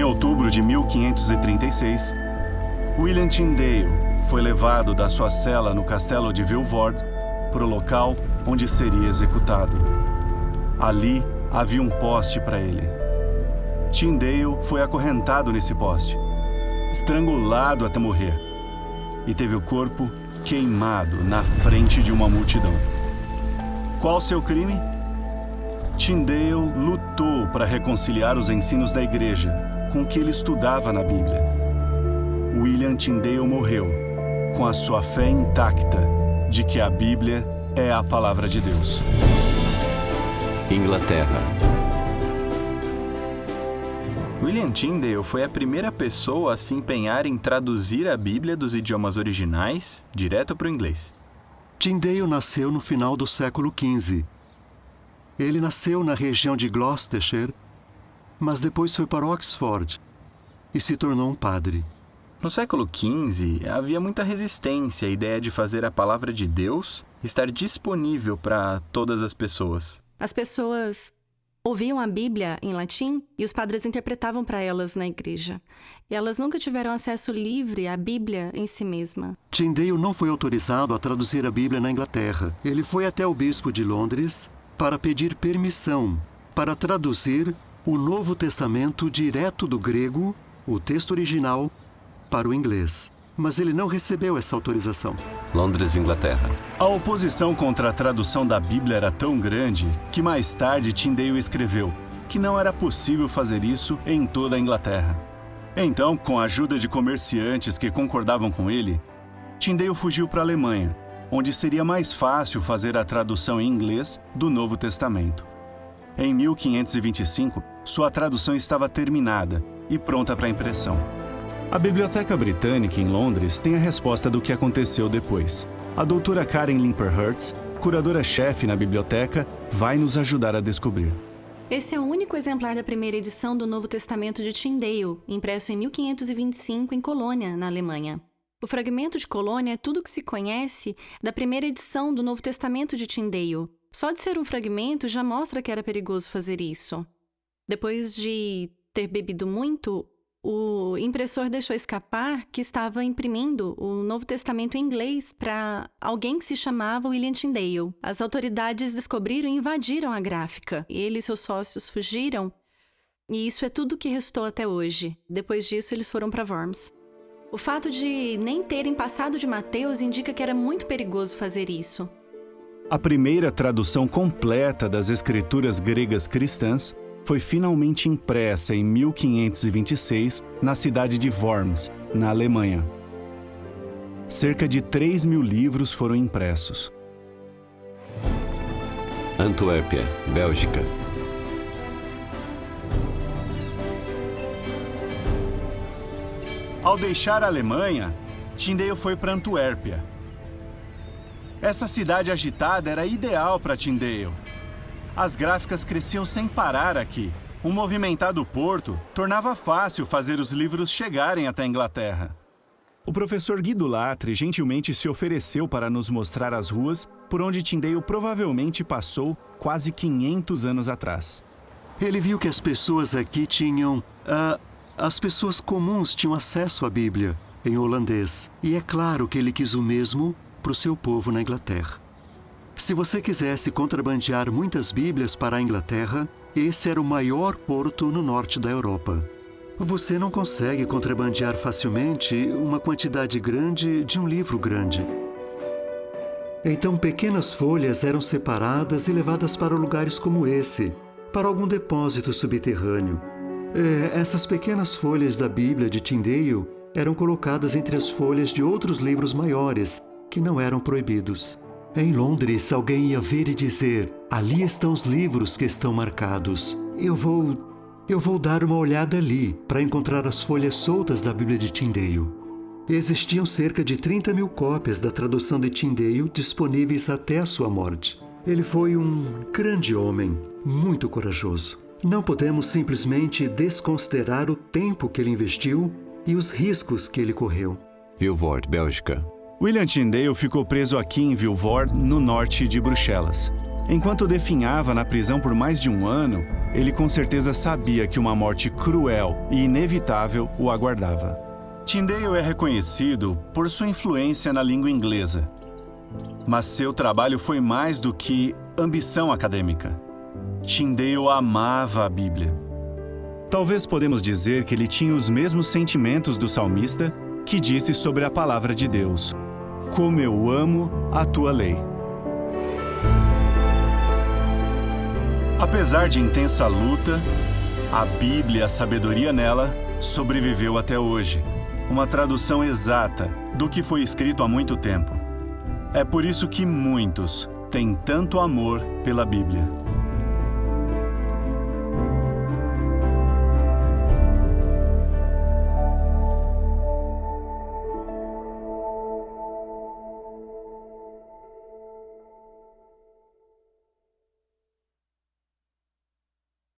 outubro de 1536, William Tyndale foi levado da sua cela no castelo de Vilvoorde para o local onde seria executado. Ali havia um poste para ele. Tyndale foi acorrentado nesse poste, estrangulado até morrer, e teve o corpo queimado na frente de uma multidão. Qual seu crime? Tyndale lutou para reconciliar os ensinos da igreja com o que ele estudava na Bíblia. William Tyndale morreu com a sua fé intacta de que a Bíblia é a palavra de Deus. Inglaterra. William Tyndale foi a primeira pessoa a se empenhar em traduzir a Bíblia dos idiomas originais direto para o inglês. Tyndale nasceu no final do século XV. Ele nasceu na região de Gloucestershire, mas depois foi para Oxford e se tornou um padre. No século XV, havia muita resistência à ideia de fazer a palavra de Deus estar disponível para todas as pessoas. As pessoas ouviam a Bíblia em latim e os padres interpretavam para elas na igreja. E elas nunca tiveram acesso livre à Bíblia em si mesma. Tyndale não foi autorizado a traduzir a Bíblia na Inglaterra. Ele foi até o bispo de Londres para pedir permissão para traduzir o Novo Testamento direto do grego, o texto original, para o inglês. Mas ele não recebeu essa autorização. Londres, Inglaterra. A oposição contra a tradução da Bíblia era tão grande que mais tarde Tyndale escreveu que não era possível fazer isso em toda a Inglaterra. Então, com a ajuda de comerciantes que concordavam com ele, Tyndale fugiu para a Alemanha, onde seria mais fácil fazer a tradução em inglês do Novo Testamento. Em 1525, sua tradução estava terminada e pronta para impressão. A Biblioteca Britânica em Londres tem a resposta do que aconteceu depois. A doutora Karen Limper-Hertz, curadora-chefe na biblioteca, vai nos ajudar a descobrir. Esse é o único exemplar da primeira edição do Novo Testamento de Tyndale, impresso em 1525 em Colônia, na Alemanha. O fragmento de Colônia é tudo o que se conhece da primeira edição do Novo Testamento de Tyndale. Só de ser um fragmento já mostra que era perigoso fazer isso. Depois de ter bebido muito, o impressor deixou escapar que estava imprimindo o Novo Testamento em inglês para alguém que se chamava William Tyndale. As autoridades descobriram e invadiram a gráfica. Ele e seus sócios fugiram, e isso é tudo que restou até hoje. Depois disso, eles foram para Worms. O fato de nem terem passado de Mateus indica que era muito perigoso fazer isso. A primeira tradução completa das escrituras gregas cristãs foi finalmente impressa em 1526 na cidade de Worms, na Alemanha. Cerca de 3.000 livros foram impressos. Antuérpia, Bélgica. Ao deixar a Alemanha, Tyndale foi para Antuérpia. Essa cidade agitada era ideal para Tyndale. As gráficas cresciam sem parar aqui. Um movimentado porto tornava fácil fazer os livros chegarem até a Inglaterra. O professor Guido Latri gentilmente se ofereceu para nos mostrar as ruas por onde Tyndale provavelmente passou quase 500 anos atrás. Ele viu que as pessoas aqui tinham... as pessoas comuns tinham acesso à Bíblia em holandês. E é claro que ele quis o mesmo para o seu povo na Inglaterra. Se você quisesse contrabandear muitas Bíblias para a Inglaterra, esse era o maior porto no norte da Europa. Você não consegue contrabandear facilmente uma quantidade grande de um livro grande. Então, pequenas folhas eram separadas e levadas para lugares como esse, para algum depósito subterrâneo. Essas pequenas folhas da Bíblia de Tyndale eram colocadas entre as folhas de outros livros maiores, que não eram proibidos. Em Londres, alguém ia ver e dizer: ali estão os livros que estão marcados. Eu vou dar uma olhada ali para encontrar as folhas soltas da Bíblia de Tyndale. Existiam cerca de 30.000 cópias da tradução de Tyndale disponíveis até a sua morte. Ele foi um grande homem, muito corajoso. Não podemos simplesmente desconsiderar o tempo que ele investiu e os riscos que ele correu. Vilvoorde, Bélgica. William Tyndale ficou preso aqui em Vilvoorde, no norte de Bruxelas. Enquanto definhava na prisão por mais de um ano, ele com certeza sabia que uma morte cruel e inevitável o aguardava. Tyndale é reconhecido por sua influência na língua inglesa, mas seu trabalho foi mais do que ambição acadêmica. Tyndale amava a Bíblia. Talvez podemos dizer que ele tinha os mesmos sentimentos do salmista que disse sobre a palavra de Deus: "Como eu amo a tua lei." Apesar de intensa luta, a Bíblia, a sabedoria nela, sobreviveu até hoje. Uma tradução exata do que foi escrito há muito tempo. É por isso que muitos têm tanto amor pela Bíblia.